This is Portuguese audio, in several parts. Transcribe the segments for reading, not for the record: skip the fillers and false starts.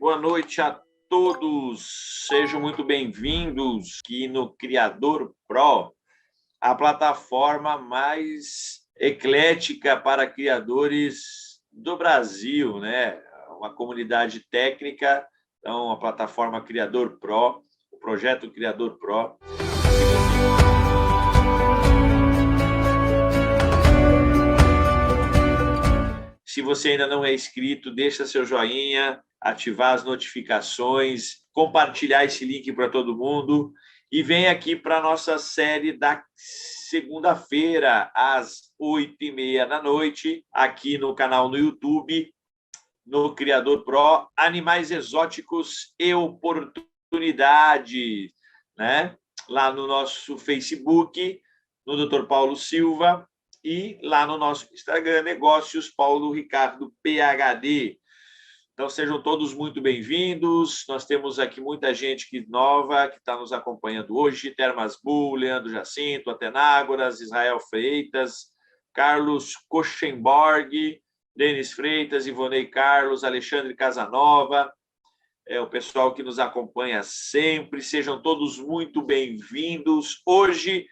Boa noite a todos. Sejam muito bem-vindos aqui no Criador Pro, a plataforma mais eclética para criadores do Brasil, né? Uma comunidade técnica, então a plataforma Criador Pro, o projeto Criador Pro. Se você ainda não é inscrito, deixa seu joinha, ativar as notificações, compartilhar esse link para todo mundo e vem aqui para a nossa série da segunda-feira, às 8h30 da noite, aqui no canal no YouTube, no Criador Pro, Animais Exóticos e Oportunidades, né? Lá no nosso Facebook, no Dr. Paulo Silva, e lá no nosso Instagram, Negócios Paulo Ricardo PhD. Então, sejam todos muito bem-vindos. Nós temos aqui muita gente nova que está nos acompanhando hoje. Termas Bull, Leandro Jacinto, Atenágoras, Israel Freitas, Carlos Koschenborg, Denis Freitas, Ivonei Carlos, Alexandre Casanova, o pessoal que nos acompanha sempre. Sejam todos muito bem-vindos. Hoje,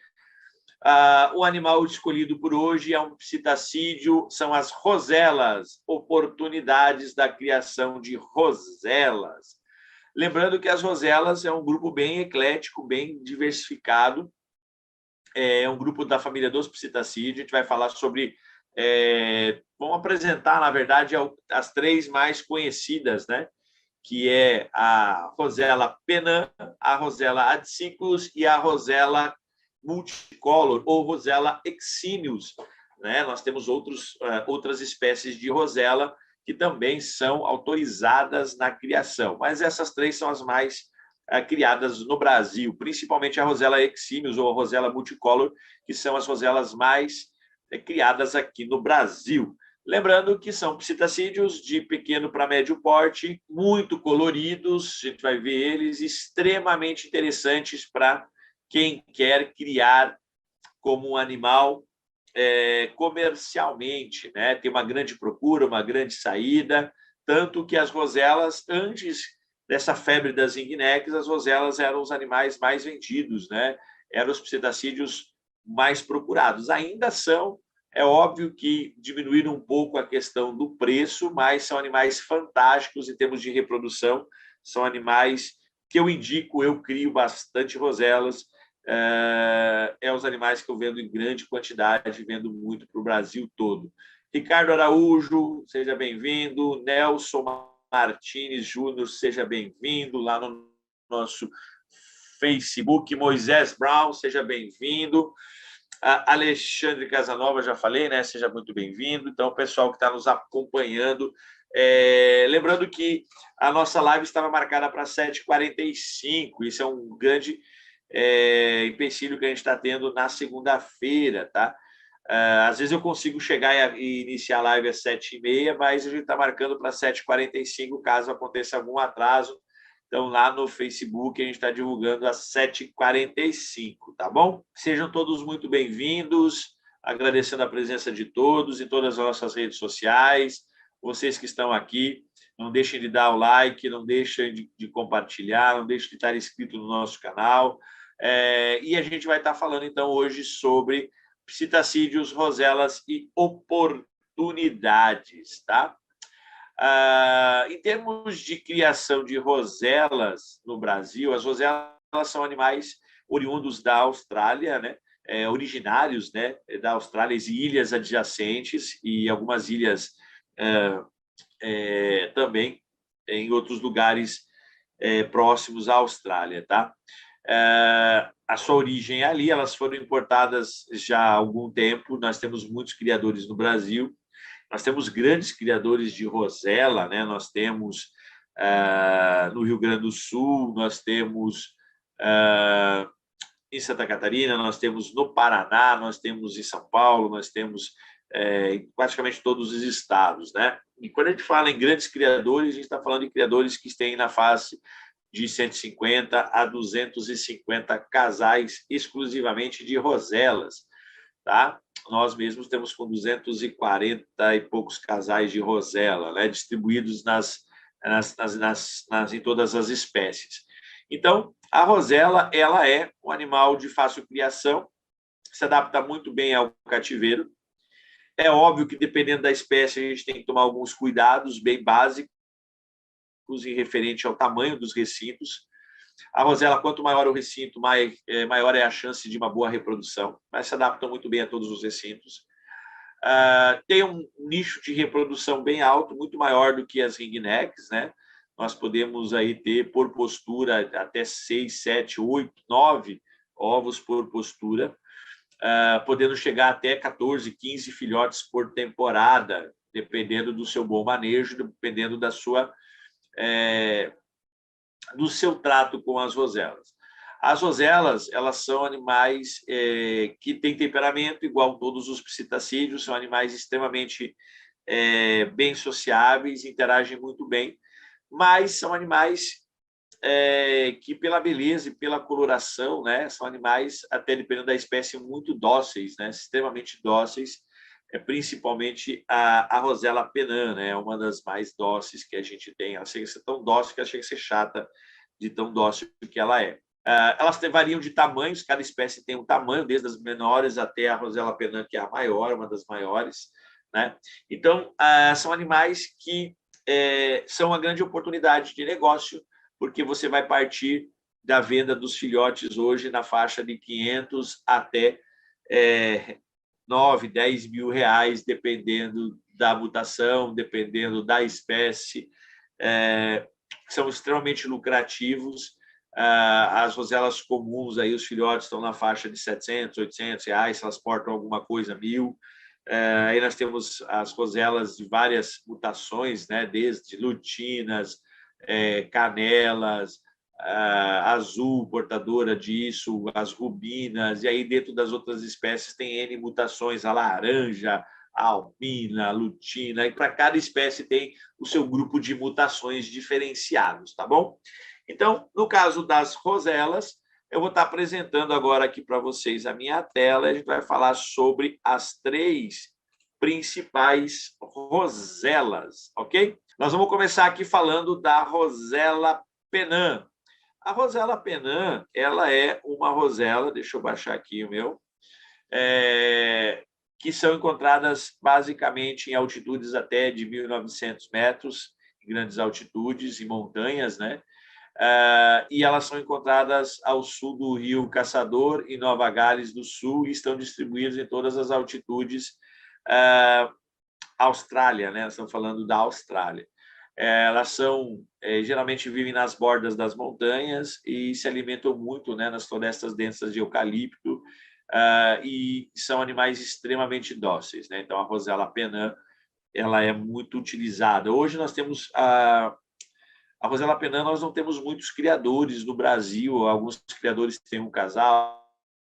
o animal escolhido por hoje é um psitacídeo, são as roselas, oportunidades da criação de roselas. Lembrando que as roselas é um grupo bem eclético, bem diversificado, é um grupo da família dos psitacídeos. A gente vai falar sobre, vamos apresentar, na verdade, as três mais conhecidas, né? Que é a rosela penã, a rosela adiciclus e a rosela multicolor ou rosela exíneus, né? Nós temos outras espécies de rosela que também são autorizadas na criação, mas essas três são as mais criadas no Brasil, principalmente a rosela exíneus ou a rosela multicolor, que são as roselas mais criadas aqui no Brasil. Lembrando que são psitacídeos de pequeno para médio porte, muito coloridos, a gente vai ver eles, extremamente interessantes para quem quer criar como um animal comercialmente, né? Tem uma grande procura, uma grande saída, tanto que as roselas, antes dessa febre das ringnecs, as roselas eram os animais mais vendidos, né? Eram os psitacídeos mais procurados. Ainda são, é óbvio que diminuíram um pouco a questão do preço, mas são animais fantásticos em termos de reprodução, são animais que eu indico, eu crio bastante roselas, os animais que eu vendo em grande quantidade, vendo muito para o Brasil todo. Ricardo Araújo, seja bem-vindo. Nelson Martins Júnior, seja bem-vindo lá no nosso Facebook. Moisés Brown, seja bem-vindo. Alexandre Casanova, já falei, né? Seja muito bem-vindo. Então, o pessoal que está nos acompanhando, lembrando que a nossa live estava marcada para 7h45, isso é um grande empecilho que a gente está tendo na segunda-feira, tá? Às vezes eu consigo chegar e iniciar a live às 7h30, mas a gente está marcando para 7h45, caso aconteça algum atraso. Então, lá no Facebook, a gente está divulgando às 7h45, tá bom? Sejam todos muito bem-vindos, agradecendo a presença de todos em todas as nossas redes sociais. Vocês que estão aqui, não deixem de dar o like, não deixem de compartilhar, não deixem de estar inscrito no nosso canal. E a gente vai estar falando, então, hoje sobre psitacídeos, roselas e oportunidades, tá? Em termos de criação de roselas no Brasil, as roselas são animais oriundos da Austrália, né? Originários, né, da Austrália e ilhas adjacentes e algumas ilhas também em outros lugares próximos à Austrália, tá? A sua origem é ali, elas foram importadas já há algum tempo. Nós temos muitos criadores no Brasil. Nós temos grandes criadores de rosela, né? Nós temos no Rio Grande do Sul, nós temos em Santa Catarina, nós temos no Paraná, nós temos em São Paulo, nós temos em praticamente todos os estados, né? E quando a gente fala em grandes criadores, a gente está falando de criadores que têm na faixa de 150 a 250 casais exclusivamente de roselas, tá? Nós mesmos temos com 240 e poucos casais de rosela, né, distribuídos nas em todas as espécies. Então, a rosela ela é um animal de fácil criação, se adapta muito bem ao cativeiro. É óbvio que, dependendo da espécie, a gente tem que tomar alguns cuidados bem básicos em referente ao tamanho dos recintos. A rosela, quanto maior o recinto, maior é a chance de uma boa reprodução, mas se adaptam muito bem a todos os recintos. Tem um nicho de reprodução bem alto, muito maior do que as ringnecks, né? Nós podemos aí ter, por postura, até 6, 7, 8, 9 ovos por postura, podendo chegar até 14, 15 filhotes por temporada, dependendo do seu bom manejo, dependendo do seu trato com as roselas. As roselas, elas são animais que têm temperamento igual a todos os psitacídeos, são animais extremamente bem sociáveis, interagem muito bem, mas são animais que, pela beleza e pela coloração, né, são animais, até dependendo da espécie, muito dóceis, né, extremamente dóceis, principalmente a rosela penã, né, uma das mais dóceis que a gente tem. Ela chega a ser tão dócil que ela chega a ser chata de tão dócil que ela é. Elas variam de tamanhos, cada espécie tem um tamanho, desde as menores até a rosela penã, que é a maior, uma das maiores, né? Então, são animais que são uma grande oportunidade de negócio, porque você vai partir da venda dos filhotes hoje na faixa de 500 até 9, 10 mil reais, dependendo da mutação, dependendo da espécie, são extremamente lucrativos. As roselas comuns, aí, os filhotes estão na faixa de 700, 800 reais, se elas portam alguma coisa, 1.000. Aí nós temos as roselas de várias mutações, né, desde lutinas, canelas, azul, portadora disso, as rubinas, e aí dentro das outras espécies tem N mutações, a laranja, a albina, a lutina, e para cada espécie tem o seu grupo de mutações diferenciados, tá bom? Então, no caso das roselas, eu vou estar apresentando agora aqui para vocês a minha tela, a gente vai falar sobre as 3 principais roselas, ok? Nós vamos começar aqui falando da rosela penã. A rosela penã, ela é uma rosela, deixa eu baixar aqui o meu, que são encontradas basicamente em altitudes até de 1.900 metros, em grandes altitudes e montanhas, né? E elas são encontradas ao sul do Rio Caçador, em Nova Gales do Sul, e estão distribuídas em todas as altitudes. Austrália, né? Estamos falando da Austrália. Elas são geralmente vivem nas bordas das montanhas e se alimentam muito, né, nas florestas densas de eucalipto, e são animais extremamente dóceis, né? Então a rosela penã, ela é muito utilizada. Hoje nós temos a rosela penã, nós não temos muitos criadores no Brasil, alguns criadores têm um casal,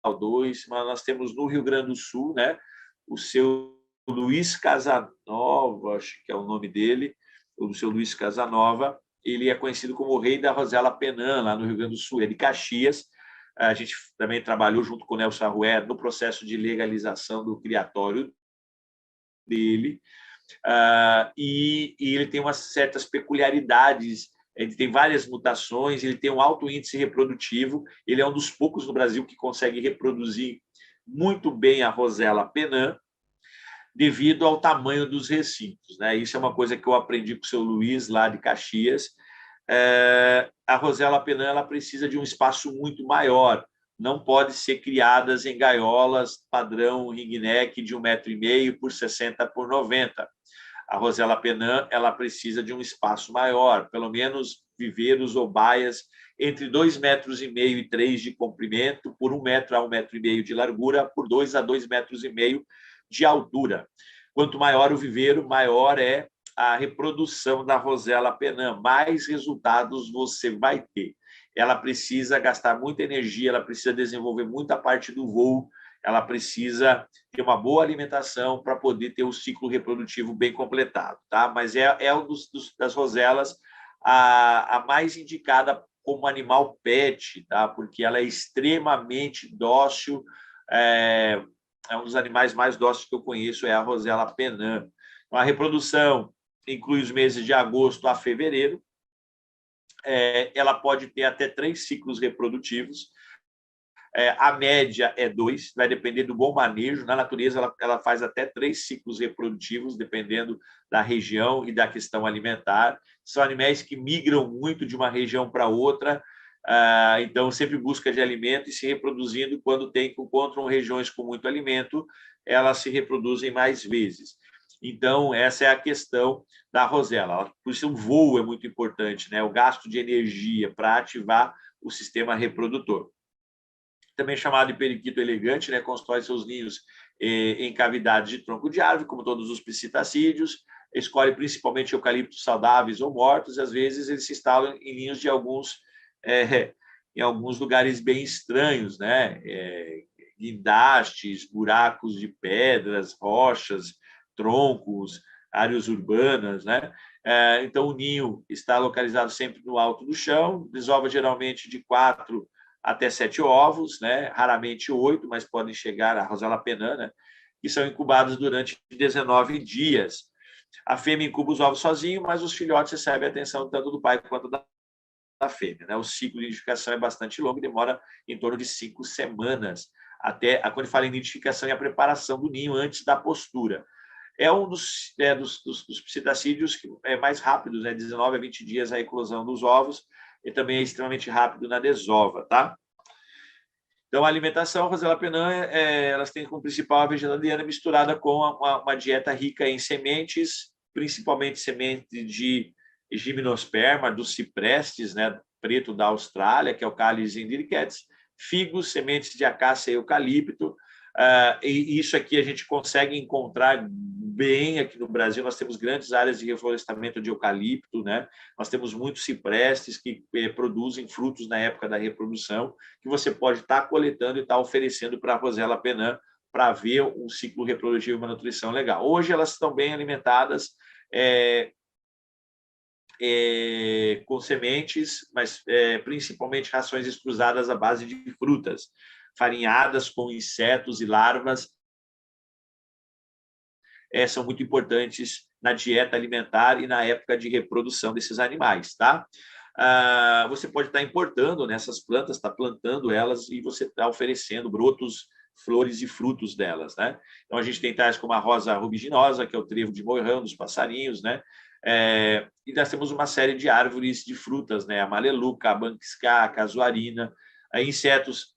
2, mas nós temos no Rio Grande do Sul, né, o seu Luiz Casanova, acho que é o nome dele, o seu Luiz Casanova, ele é conhecido como o rei da rosela penã, lá no Rio Grande do Sul, é de Caxias. A gente também trabalhou junto com o Nelson Arrué no processo de legalização do criatório dele, e ele tem umas certas peculiaridades, ele tem várias mutações, ele tem um alto índice reprodutivo, ele é um dos poucos no Brasil que consegue reproduzir muito bem a rosela penã, devido ao tamanho dos recintos, né? Isso é uma coisa que eu aprendi com o seu Luiz, lá de Caxias. A rosela penã, ela precisa de um espaço muito maior, não pode ser criadas em gaiolas padrão ringneck de 1,5 m por 60 por 90. A rosela penã, ela precisa de um espaço maior, pelo menos viveiros ou baias entre 2,5 metros e 3 de comprimento, por 1 metro a 1,5 m de largura, por 2 a 2,5 metros de altura. Quanto maior o viveiro, maior é a reprodução da rosela penã, mais resultados você vai ter. Ela precisa gastar muita energia, ela precisa desenvolver muita parte do voo, ela precisa ter uma boa alimentação para poder ter o ciclo reprodutivo bem completado, tá? Mas é um das roselas a mais indicada como animal pet, tá? Porque ela é extremamente dócil, é um dos animais mais dóceis que eu conheço, é a rosela penã. A reprodução inclui os meses de agosto a fevereiro. Ela pode ter até 3 ciclos reprodutivos. A média é 2, vai depender do bom manejo. Na natureza, ela faz até 3 ciclos reprodutivos, dependendo da região e da questão alimentar. São animais que migram muito de uma região para outra, então sempre busca de alimento e se reproduzindo quando encontram regiões com muito alimento, elas se reproduzem mais vezes. Então, essa é a questão da rosela. Por isso, o voo é muito importante, né? O gasto de energia para ativar o sistema reprodutor. Também chamado de periquito elegante, né? Constrói seus ninhos em cavidades de tronco de árvore, como todos os psitacídeos, escolhe principalmente eucaliptos saudáveis ou mortos, e às vezes eles se instalam em ninhos de em alguns lugares bem estranhos, né? Guindastes, buracos de pedras, rochas, troncos, áreas urbanas, né? Então, o ninho está localizado sempre no alto do chão, desova geralmente de 4 até 7 ovos, né? Raramente 8, mas podem chegar a rosela penã, né? Que são incubados durante 19 dias. A fêmea incuba os ovos sozinho, mas os filhotes recebem a atenção tanto do pai quanto da fêmea, né? O ciclo de nidificação é bastante longo, demora em torno de 5 semanas, até quando fala em nidificação e a preparação do ninho antes da postura. É um dos psitacídeos que é mais rápido, né? 19 a 20 dias a eclosão dos ovos, e também é extremamente rápido na desova, tá? Então, a alimentação, a rosela penã, elas têm como principal a vegetariana misturada com uma dieta rica em sementes, principalmente semente de gimnosperma, dos ciprestes, né, preto da Austrália, que é o Cales indirichetes, figos, sementes de acácia e eucalipto. E isso aqui a gente consegue encontrar bem aqui no Brasil. Nós temos grandes áreas de reflorestamento de eucalipto, né? Nós temos muitos ciprestes que produzem frutos na época da reprodução, que você pode estar coletando e estar oferecendo para a rosela penã para ver um ciclo reprodutivo e uma nutrição legal. Hoje elas estão bem alimentadas, com sementes, mas principalmente rações extrusadas à base de frutas, farinhadas com insetos e larvas, são muito importantes na dieta alimentar e na época de reprodução desses animais, tá? Você pode estar importando nessas plantas, está plantando elas e você está oferecendo brotos, flores e frutos delas, né? Então, a gente tem tais como a rosa rubiginosa, que é o trevo de moirão dos passarinhos, né? E nós temos uma série de árvores de frutas, né? A maleluca, a banquisca, a casuarina. Insetos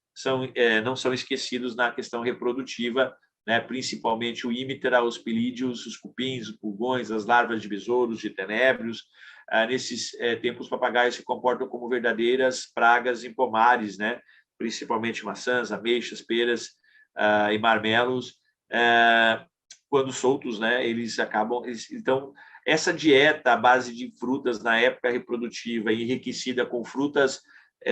não são esquecidos na questão reprodutiva, né? Principalmente o ímitera, os pilídeos, os cupins, os pulgões, as larvas de besouros, de tenébrios. Nesses tempos, os papagaios se comportam como verdadeiras pragas em pomares, né? Principalmente maçãs, ameixas, peras e marmelos. Quando soltos, né? Eles acabam... Então, essa dieta à base de frutas na época reprodutiva, enriquecida com frutas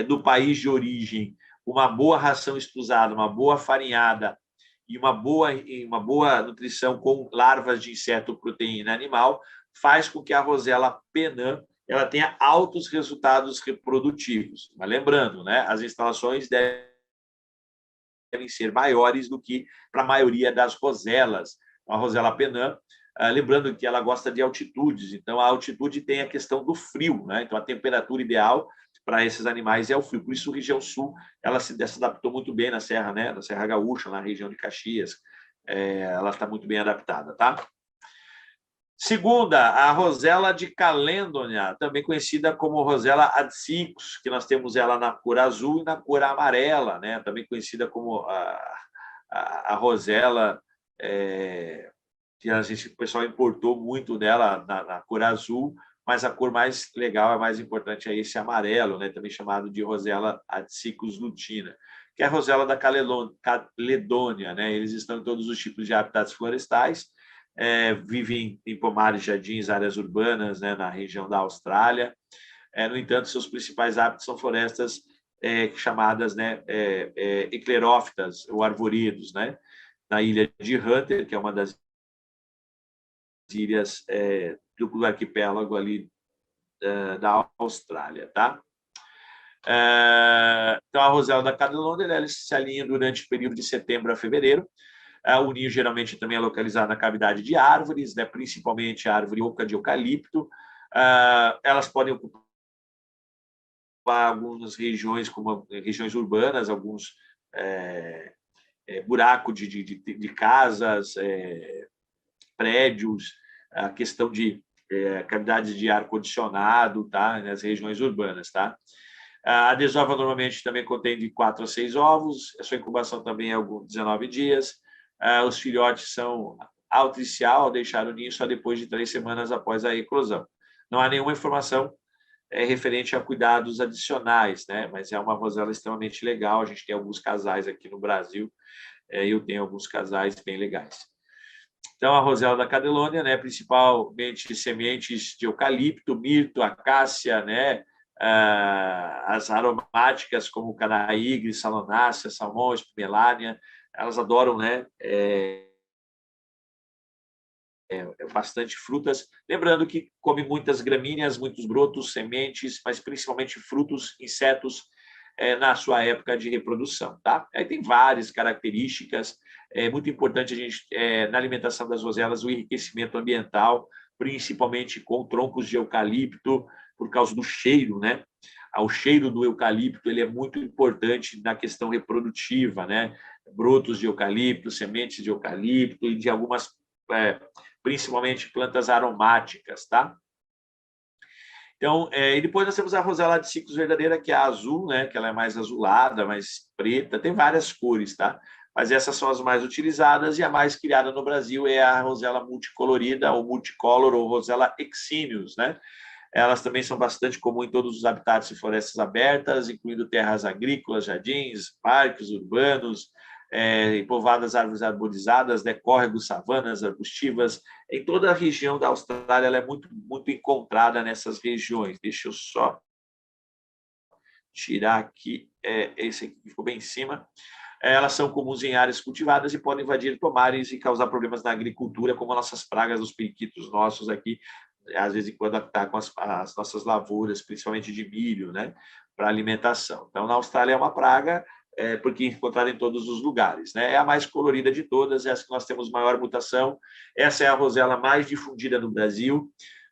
do país de origem, uma boa ração extrusada, uma boa farinhada e uma boa nutrição com larvas de inseto proteína animal, faz com que a rosela penã ela tenha altos resultados reprodutivos. Mas lembrando, né, as instalações devem ser maiores do que para a maioria das roselas. A rosela penã, lembrando que ela gosta de altitudes, então a altitude tem a questão do frio, né? Então a temperatura ideal para esses animais é o frio. Por isso, a região sul ela se adaptou muito bem na Serra, né? Na Serra Gaúcha, na região de Caxias, ela está muito bem adaptada, tá? Segunda, a rosela de calêndonia, também conhecida como rosela adsicus, que nós temos ela na cor azul e na cor amarela, né? Também conhecida como a rosela que o pessoal importou muito dela na cor azul, mas a cor mais legal, a mais importante é esse amarelo, né? Também chamado de rosela adsicus lutina, que é a rosela da Caledônia, né? Eles estão em todos os tipos de habitats florestais, vivem em pomares, jardins, áreas urbanas, né? Na região da Austrália. No entanto, seus principais hábitats são florestas chamadas, né? Eclerófitas ou arvoredos, né? Na ilha de Hunter, que é uma das ilhas do arquipélago ali da Austrália, tá? Então, a rosela da Caledônia ela se alinha durante o período de setembro a fevereiro. O ninho geralmente também é localizado na cavidade de árvores, né, principalmente a árvore oca de eucalipto. Elas podem ocupar algumas regiões, como regiões urbanas, alguns buracos de casas, prédios, a questão de cavidades de ar-condicionado, tá? Nas regiões urbanas. Tá? A desova normalmente também contém de 4 a 6 ovos, a sua incubação também é 19 dias. Os filhotes são altricial ao deixar o ninho só depois de 3 semanas após a eclosão. Não há nenhuma informação referente a cuidados adicionais, né? Mas é uma rosela extremamente legal. A gente tem alguns casais aqui no Brasil, eu tenho alguns casais bem legais. Então, a rosela da Cadelônia, né, principalmente sementes de eucalipto, mirto, acácia, né, as aromáticas como canaígre, salonácea, salmão, espimelânia, elas adoram, né, bastante frutas. Lembrando que come muitas gramíneas, muitos brotos, sementes, mas principalmente frutos, insetos, na sua época de reprodução. Tá? Aí tem várias características. É muito importante a gente, na alimentação das roselas, o enriquecimento ambiental, principalmente com troncos de eucalipto, por causa do cheiro, né? O cheiro do eucalipto ele é muito importante na questão reprodutiva, né? Brotos de eucalipto, sementes de eucalipto e de algumas, principalmente plantas aromáticas, tá? Então, e depois nós temos a rosela de ciclos verdadeira, que é a azul, né? Que ela é mais azulada, mais preta, tem várias cores, tá? Mas essas são as mais utilizadas e a mais criada no Brasil é a rosela multicolorida, ou multicolor, ou rosela exímios, né? Elas também são bastante comuns em todos os habitats e florestas abertas, incluindo terras agrícolas, jardins, parques urbanos, povoadas árvores arborizadas, né, córregos, savanas arbustivas. Em toda a região da Austrália, ela é muito, muito encontrada nessas regiões. Deixa eu só tirar aqui, esse aqui ficou bem em cima. Elas são comuns em áreas cultivadas e podem invadir pomares e causar problemas na agricultura, como nossas pragas dos periquitos nossos aqui, às vezes quando atacam as nossas lavouras, principalmente de milho, né, para alimentação. Então, na Austrália é uma praga, porque é encontrada em todos os lugares, né? É a mais colorida de todas, é essa que nós temos maior mutação. Essa é a rosela mais difundida no Brasil.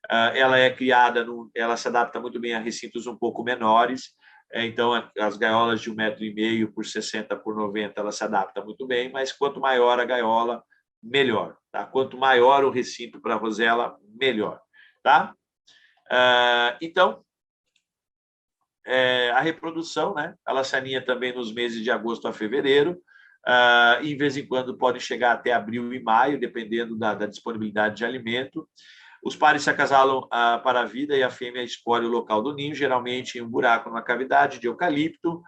Ela é criada, ela se adapta muito bem a recintos um pouco menores. Então, as gaiolas de 1,5 m por 60 por 90, ela se adapta muito bem, mas quanto maior a gaiola, melhor. Tá? Quanto maior o recinto para a rosela, melhor. Tá? Então, a reprodução, né? Ela se aninha também nos meses de agosto a fevereiro, e, de vez em quando pode chegar até abril e maio, dependendo da disponibilidade de alimento. Os pares se acasalam para a vida e a fêmea escolhe o local do ninho, geralmente em um buraco numa cavidade de eucalipto,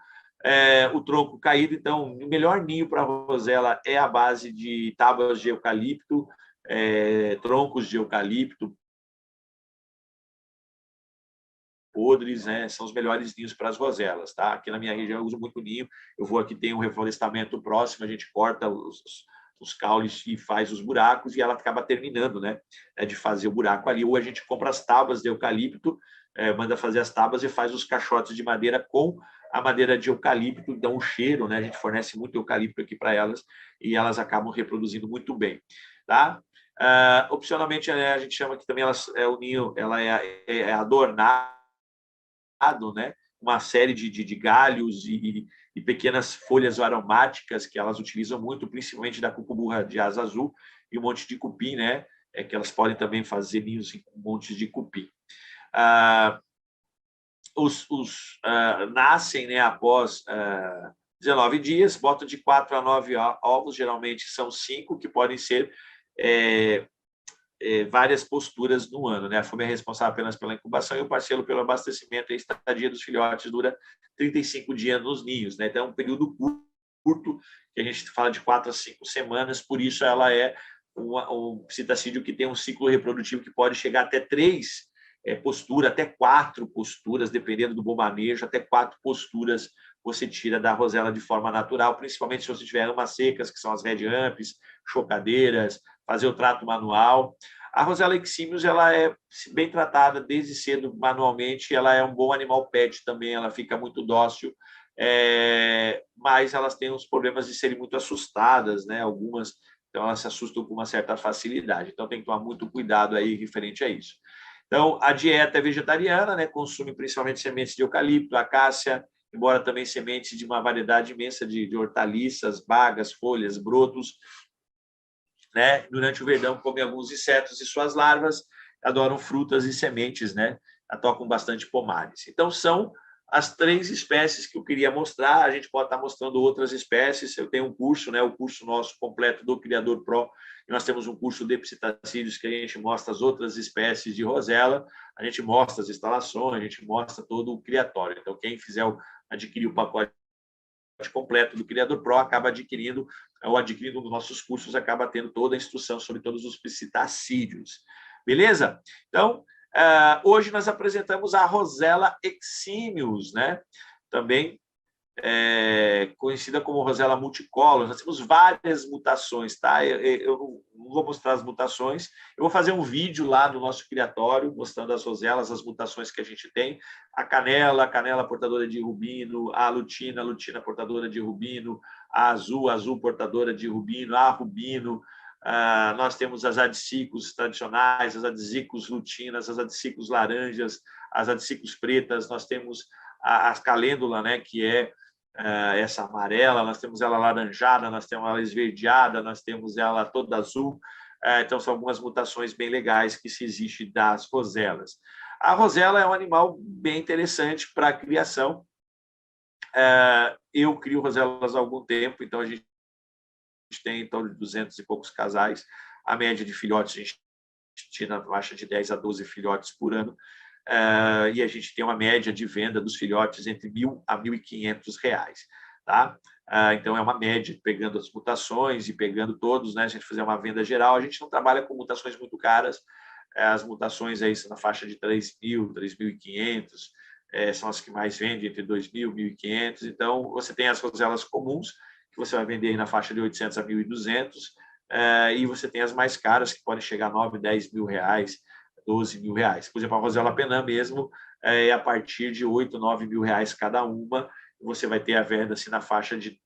o tronco caído. Então, o melhor ninho para a rosela é a base de tábuas de eucalipto, troncos de eucalipto podres, né? São os melhores ninhos para as roselas. Tá? Aqui na minha região eu uso muito ninho, eu vou aqui, tem um reflorestamento próximo, a gente corta os caules e faz os buracos, e ela acaba terminando, né, de fazer o buraco ali. Ou a gente compra as tábuas de eucalipto, manda fazer as tábuas e faz os caixotes de madeira com a madeira de eucalipto, dão um cheiro, né? A gente fornece muito eucalipto aqui para elas e elas acabam reproduzindo muito bem. Tá? Opcionalmente, a gente chama que também o ninho ela é adornado, né? Uma série de galhos e pequenas folhas aromáticas que elas utilizam muito, principalmente da cucumburra de asa azul e um monte de cupim, né? Que elas podem também fazer ninhos em montes de cupim. Nascem, né, após 19 dias, botam de 4 a 9 ovos, geralmente são 5, que podem ser várias posturas no ano. Né? A fêmea é responsável apenas pela incubação e o parceiro pelo abastecimento. A estadia dos filhotes dura 35 dias nos ninhos. Né? Então, é um período curto, que a gente fala de 4 a 5 semanas, por isso ela é um psitacídeo que tem um ciclo reprodutivo que pode chegar até 3 posturas, até 4 posturas, dependendo do bom manejo, até 4 posturas você tira da rosela de forma natural, principalmente se você tiver amas secas, que são as red amps, chocadeiras, fazer o trato manual. A rosela exímios, ela é bem tratada desde cedo manualmente, ela é um bom animal pet também, ela fica muito dócil, mas elas têm os problemas de serem muito assustadas, né? Algumas Então, elas se assustam com uma certa facilidade. Então, tem que tomar muito cuidado aí referente a isso. Então, a dieta é vegetariana, né? Consome principalmente sementes de eucalipto, acácia, embora também sementes de uma variedade imensa de hortaliças, bagas, folhas, brotos, né? Durante o verão, come alguns insetos e suas larvas, adoram frutas e sementes, né? Tocam bastante pomares. Então, são as 3 espécies que eu queria mostrar. A gente pode estar mostrando outras espécies. Eu tenho um curso, né? O curso nosso completo do Criador Pro. E nós temos um curso de psitacídeos que a gente mostra as outras espécies de rosela. A gente mostra as instalações, a gente mostra todo o criatório. Então, quem adquirir o pacote completo do Criador Pro acaba adquirindo, ou adquirindo um dos nossos cursos, acaba tendo toda a instrução sobre todos os psitacídeos. Beleza? Então, hoje nós apresentamos a Rosella eximius, né? Também conhecida como Rosella multicolor. Nós temos várias mutações, tá? Eu não vou mostrar as mutações, eu vou fazer um vídeo lá no nosso criatório, mostrando as roselas, as mutações que a gente tem. A canela portadora de rubino, a lutina portadora de rubino, a azul portadora de rubino, a rubino. Nós temos as adicicos tradicionais, as adicicos lutinas, as adicicos laranjas, as adicicos pretas. Nós temos a calêndula, né, que é essa amarela, nós temos ela laranjada, nós temos ela esverdeada, nós temos ela toda azul. Então, são algumas mutações bem legais que se existe das roselas. A rosela é um animal bem interessante para a criação. Eu crio roselas há algum tempo, então a gente tem em torno de 200 e poucos casais. A média de filhotes, a gente tinha na faixa de 10 a 12 filhotes por ano. E a gente tem uma média de venda dos filhotes entre R$1.000 a R$1.500. Tá? Então, é uma média, pegando as mutações e pegando todos, né? A gente fazer uma venda geral. A gente não trabalha com mutações muito caras. As mutações aí são na faixa de R$3.000, R$3.500, são as que mais vendem, entre R$2.000 e R$1.500. Então, você tem as roselas comuns, que você vai vender aí na faixa de R$800 a R$1.200, e você tem as mais caras, que podem chegar a R$9.000, R$10.000, R$12.000. Por exemplo, a Rosella Penã mesmo é a partir de R$8.000, R$9.000 cada uma. Você vai ter a venda assim, na faixa de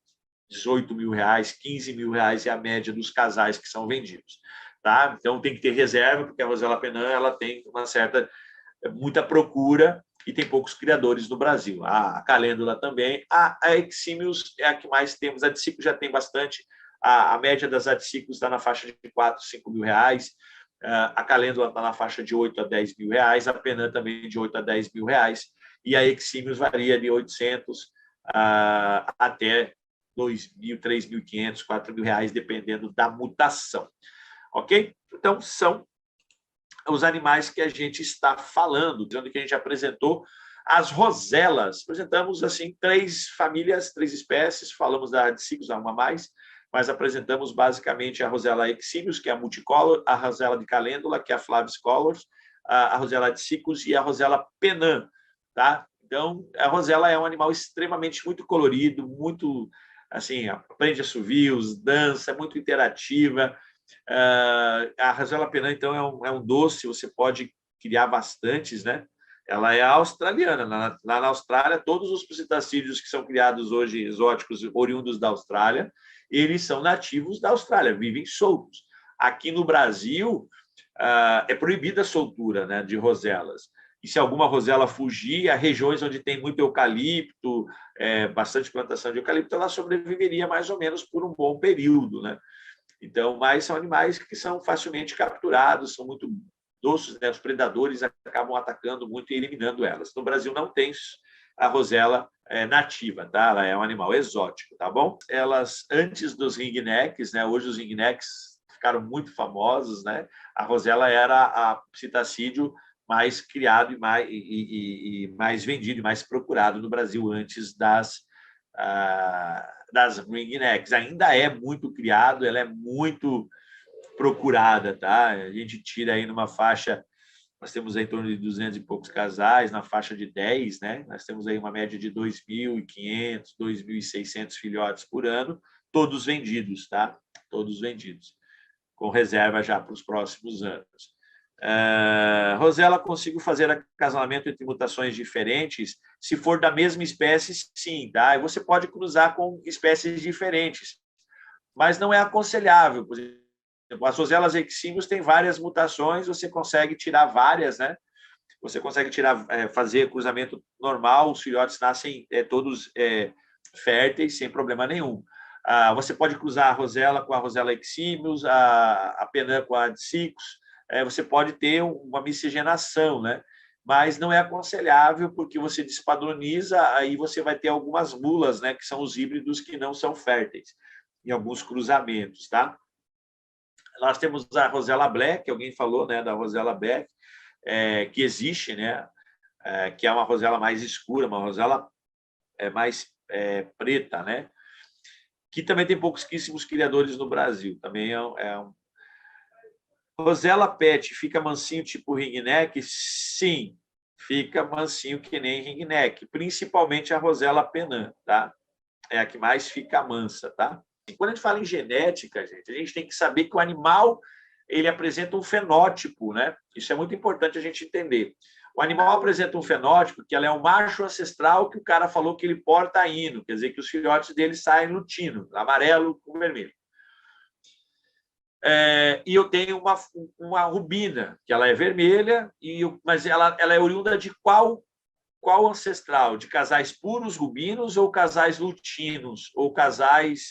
R$18.000, R$15.000 é a média dos casais que são vendidos. Tá? Então, tem que ter reserva, porque a Rosella Penã ela tem muita procura e tem poucos criadores no Brasil. A calêndula também. A eximius é a que mais temos. A adicicos já tem bastante. A média das adicicos está na faixa de R$4.000, R$5.000. A calêndula está na faixa de R$8.000 a R$10.000, a penã também de R$8.000 a R$10.000, e a eximius varia de R$800 até R$2.000, R$3.500, R$4.000, dependendo da mutação. Ok? Então, são os animais que a gente está falando, dizendo que a gente apresentou as roselas. Apresentamos assim 3 famílias, 3 espécies, falamos da adicicos, uma mais, mas apresentamos basicamente a Rosella eximius, que é a multicolor, a Rosella de calêndula, que é a Flavis colors, a Rosella adicicus e a Rosella penã, tá? Então, a rosela é um animal extremamente muito colorido, muito assim, aprende assovios, dança, muito interativa. A Rosella penã, então, é um doce, você pode criar bastantes, né? Ela é australiana. Lá na Austrália, todos os psitacídeos que são criados hoje, exóticos, oriundos da Austrália, eles são nativos da Austrália, vivem soltos. Aqui no Brasil, é proibida a soltura, né, de roselas. E se alguma rosela fugir, há regiões onde tem muito eucalipto, bastante plantação de eucalipto, ela sobreviveria mais ou menos por um bom período, né? Então, mas são animais que são facilmente capturados, são muito doces, né? Os predadores acabam atacando muito e eliminando elas. No Brasil não tem a rosela nativa, tá? Ela é um animal exótico, tá bom? Elas, antes dos ringnecks, né? Hoje os ringnecks ficaram muito famosos, né? A rosela era a psitacídeo mais criado e mais vendido e mais procurado no Brasil antes das ringnecks. Ainda é muito criado, ela é muito procurada, tá? A gente tira aí numa faixa, nós temos aí em torno de 200 e poucos casais, na faixa de 10, né? Nós temos aí uma média de 2.500, 2.600 filhotes por ano, todos vendidos, tá? Todos vendidos, com reserva já para os próximos anos. Rosela, consigo fazer acasalamento entre mutações diferentes? Se for da mesma espécie, sim, tá? E você pode cruzar com espécies diferentes, mas não é aconselhável. Por exemplo, as roselas exímios têm várias mutações, você consegue tirar várias, né? Você consegue tirar, fazer cruzamento normal, os filhotes nascem todos férteis, sem problema nenhum. Você pode cruzar a rosela com a rosela exímios, a penã com a dicicus, você pode ter uma miscigenação, né? Mas não é aconselhável porque você despadroniza, aí você vai ter algumas mulas, né? Que são os híbridos que não são férteis, em alguns cruzamentos, tá? Nós temos a rosela black, alguém falou, né? Da rosela black, que existe, né? Que é uma rosela mais escura, uma rosela mais preta, né? Que também tem pouquíssimos criadores no Brasil. Também Rosela pet fica mansinho tipo ringneck? Sim, fica mansinho que nem ringneck, principalmente a rosela penã, tá? É a que mais fica mansa, tá? E quando a gente fala em genética, gente, a gente tem que saber que o animal ele apresenta um fenótipo, né? Isso é muito importante a gente entender. O animal apresenta um fenótipo que ela é um macho ancestral que o cara falou que ele porta hino, quer dizer que os filhotes dele saem lutino, amarelo com vermelho. E eu tenho uma rubina, que ela é vermelha, mas ela é oriunda de qual ancestral? De casais puros rubinos ou casais lutinos? Ou casais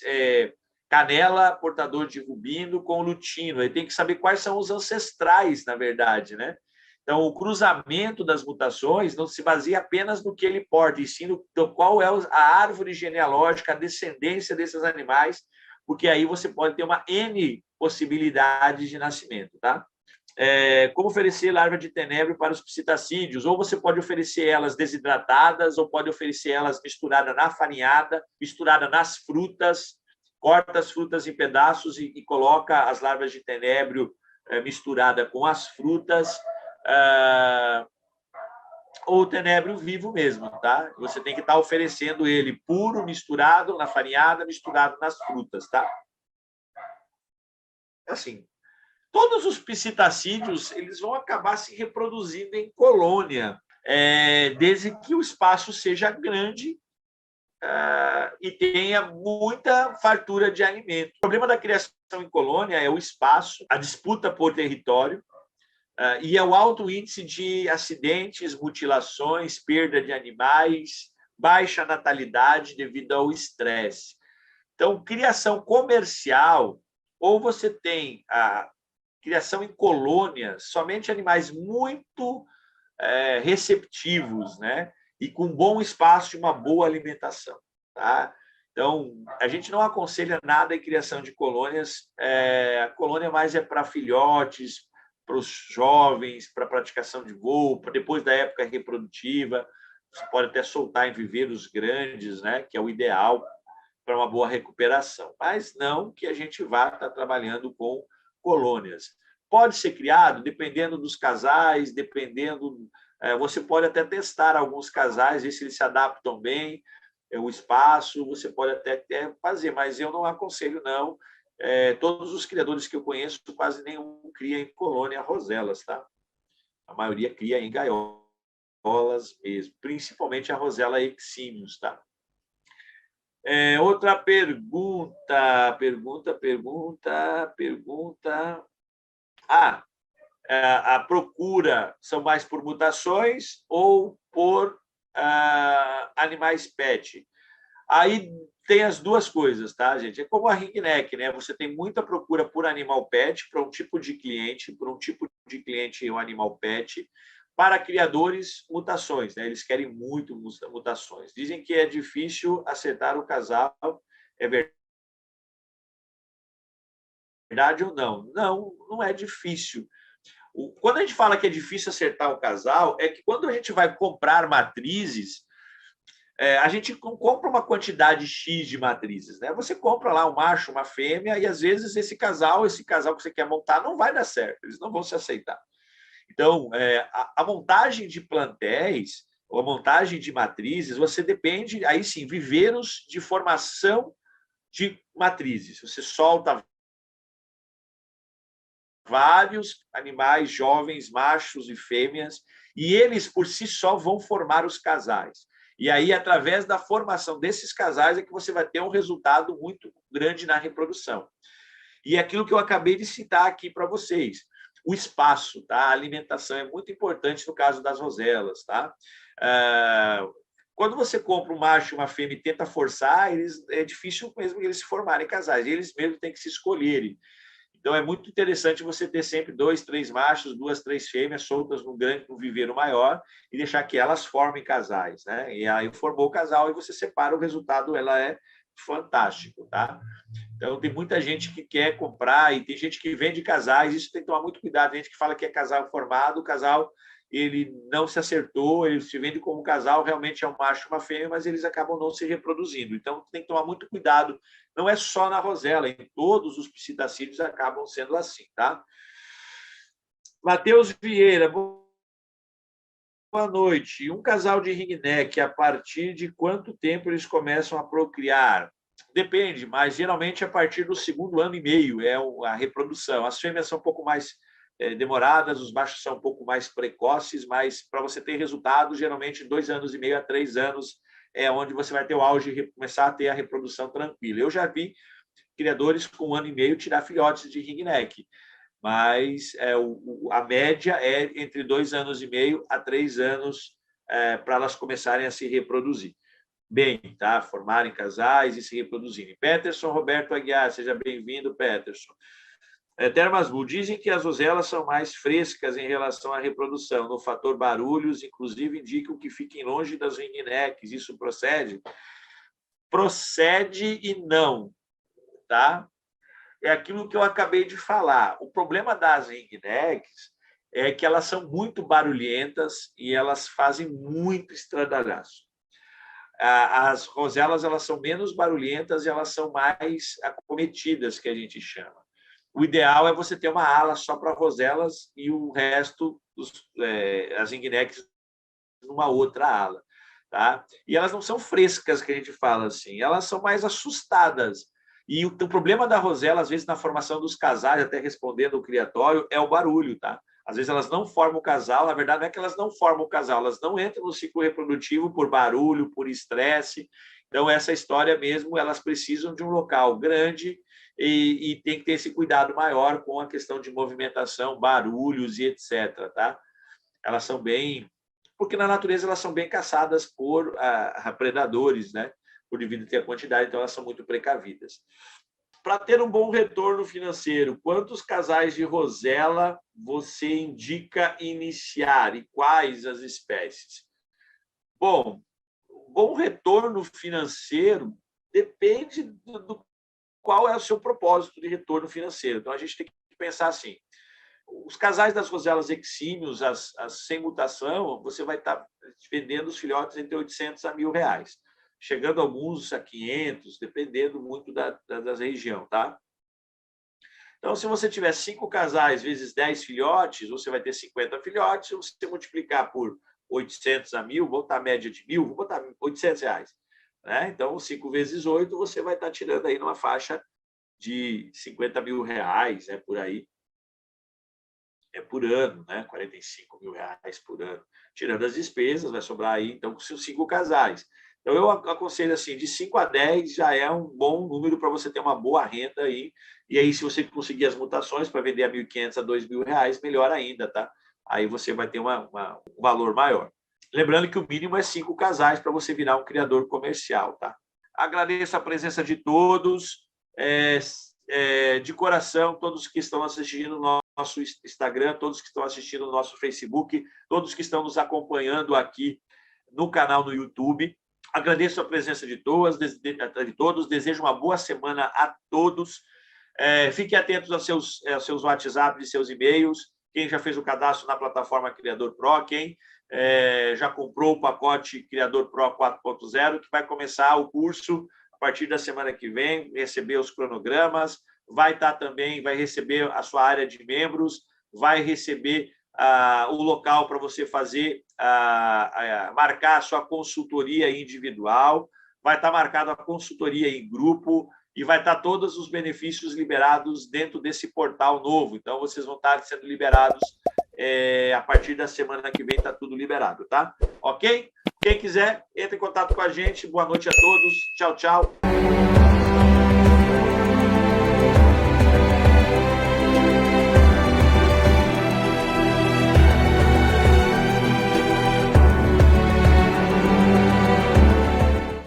canela, portador de rubino com lutino? Aí tem que saber quais são os ancestrais, na verdade, né? Então, o cruzamento das mutações não se baseia apenas no que ele porta, e sim no qual é a árvore genealógica, a descendência desses animais, porque aí você pode ter uma N possibilidades de nascimento, tá? Como oferecer larva de tenebro para os psitacídeos, ou você pode oferecer elas desidratadas, ou pode oferecer elas misturada na farinhada, misturada nas frutas, corta as frutas em pedaços e coloca as larvas de tenebro misturada com as frutas, ou tenebro vivo mesmo, tá? Você tem que estar oferecendo ele puro, misturado na farinhada, misturado nas frutas, tá? Assim, todos os psitacídeos eles vão acabar se reproduzindo em colônia, desde que o espaço seja grande e tenha muita fartura de alimento. O problema da criação em colônia é o espaço, a disputa por território e é o alto índice de acidentes, mutilações, perda de animais, baixa natalidade devido ao estresse. Então, criação comercial, ou você tem a criação em colônias, somente animais muito receptivos, né? E com bom espaço e uma boa alimentação, tá? Então, a gente não aconselha nada em criação de colônias. A colônia mais é para filhotes, para os jovens, para praticação de voo, para depois da época reprodutiva. Você pode até soltar em viveiros grandes, né? Que é o ideal para uma boa recuperação. Mas não que a gente vá estar trabalhando com colônias. Pode ser criado, dependendo dos casais, dependendo. Você pode até testar alguns casais, ver se eles se adaptam bem, o espaço, você pode até fazer, mas eu não aconselho, não. Todos os criadores que eu conheço, quase nenhum cria em colônia roselas, tá? A maioria cria em gaiolas mesmo, principalmente a rosela exímios, tá? Outra pergunta. A procura são mais por mutações ou por animais pet? Aí tem as duas coisas, tá, gente? É como a ringneck, né? Você tem muita procura por animal pet para um tipo de cliente, o animal pet, para criadores, mutações, né? Eles querem muito mutações. Dizem que é difícil acertar o casal. É verdade ou não? Não, não é difícil. Quando a gente fala que é difícil acertar o casal, é que quando a gente vai comprar matrizes, a gente compra uma quantidade X de matrizes, né? Você compra lá um macho, uma fêmea, e às vezes esse casal que você quer montar não vai dar certo, eles não vão se aceitar. Então, a montagem de plantéis, ou a montagem de matrizes, você depende, aí sim, viveiros de formação de matrizes. Você solta vários animais jovens, machos e fêmeas, e eles por si só vão formar os casais. E aí, através da formação desses casais, é que você vai ter um resultado muito grande na reprodução. E é aquilo que eu acabei de citar aqui para vocês. O espaço, tá? A alimentação é muito importante no caso das roselas, tá? Quando você compra um macho e uma fêmea e tenta forçar, é difícil mesmo eles se formarem casais. Eles mesmos têm que se escolherem. Então, é muito interessante você ter sempre 2, 3 machos, 2, 3 fêmeas soltas num viveiro maior e deixar que elas formem casais, né? E aí formou o casal e você separa o resultado, ela é fantástico, tá? Então, tem muita gente que quer comprar e tem gente que vende casais, isso tem que tomar muito cuidado. Tem gente que fala que é casal formado, o casal ele não se acertou, ele se vende como casal, realmente é um macho e uma fêmea, mas eles acabam não se reproduzindo. Então, tem que tomar muito cuidado. Não é só na rosela, em todos os psitacídeos acabam sendo assim, tá? Matheus Vieira, boa noite. Um casal de ringneck, a partir de quanto tempo eles começam a procriar? Depende, mas geralmente a partir do segundo ano e meio é a reprodução. As fêmeas são um pouco mais demoradas, os machos são um pouco mais precoces, mas para você ter resultado, geralmente 2 anos e meio a 3 anos é onde você vai ter o auge e começar a ter a reprodução tranquila. Eu já vi criadores com 1 ano e meio tirar filhotes de ringneck, mas a média é entre 2 anos e meio a 3 anos para elas começarem a se reproduzir. Bem, tá? Formarem casais e se reproduzirem. Peterson Roberto Aguiar, seja bem-vindo, Peterson. Termasbull, dizem que as roselas são mais frescas em relação à reprodução. No fator barulhos, inclusive, indicam que fiquem longe das ringnecks. Isso procede? Procede e não, tá? É aquilo que eu acabei de falar. O problema das ringnecks é que elas são muito barulhentas e elas fazem muito estradalhaço. As roselas elas são menos barulhentas e elas são mais acometidas, que a gente chama. O ideal é você ter uma ala só para roselas e o resto, as ringnecks, numa outra ala. Tá? E elas não são frescas, que a gente fala assim, elas são mais assustadas. E o problema da rosela, às vezes, na formação dos casais, até respondendo o criatório, é o barulho. Tá? Às vezes elas não formam o casal, na verdade não é que elas não formam o casal, elas não entram no ciclo reprodutivo por barulho, por estresse. Então, essa história mesmo, elas precisam de um local grande e tem que ter esse cuidado maior com a questão de movimentação, barulhos e etc. Tá? Elas são bem... Porque na natureza elas são bem caçadas por predadores, né? Por devido ter a quantidade, então elas são muito precavidas. Para ter um bom retorno financeiro, quantos casais de rosela você indica iniciar e quais as espécies? Bom, bom retorno financeiro depende do qual é o seu propósito de retorno financeiro. Então, a gente tem que pensar assim, os casais das roselas exímios, as sem mutação, você vai estar vendendo os filhotes entre 800 a R$1.000, chegando alguns a 500, dependendo muito da região, tá? Então, se você tiver 5 casais vezes 10 filhotes, você vai ter 50 filhotes. Se você multiplicar por 800 a 1.000, vou botar a média de 1.000, vou botar R$800. Né? Então, 5 vezes 8, você vai estar tirando aí numa faixa de R$50 mil, né? Por aí. É por ano, né? R$45 mil por ano. Tirando as despesas, vai sobrar aí, então, com 5 casais. Então, eu aconselho assim, de 5 a 10 já é um bom número para você ter uma boa renda aí. E aí, se você conseguir as mutações para vender a R$1.500 a R$2.000, melhor ainda, tá? Aí você vai ter um valor maior. Lembrando que o mínimo é 5 casais para você virar um criador comercial, tá? Agradeço a presença de todos, de coração, todos que estão assistindo no nosso Instagram, todos que estão assistindo no nosso Facebook, todos que estão nos acompanhando aqui no canal no YouTube. Agradeço a presença de todos, desejo uma boa semana a todos. Fiquem atentos aos seus WhatsApp e seus e-mails. Quem já fez o cadastro na plataforma Criador Pro, quem já comprou o pacote Criador Pro 4.0, que vai começar o curso a partir da semana que vem, receber os cronogramas, vai receber a sua área de membros, vai receber o local para você fazer, marcar a sua consultoria individual, vai estar marcado a consultoria em grupo e vai estar todos os benefícios liberados dentro desse portal novo. Então, vocês vão estar sendo liberados a partir da semana que vem, está tudo liberado, tá? Ok? Quem quiser, entre em contato com a gente. Boa noite a todos. Tchau, tchau.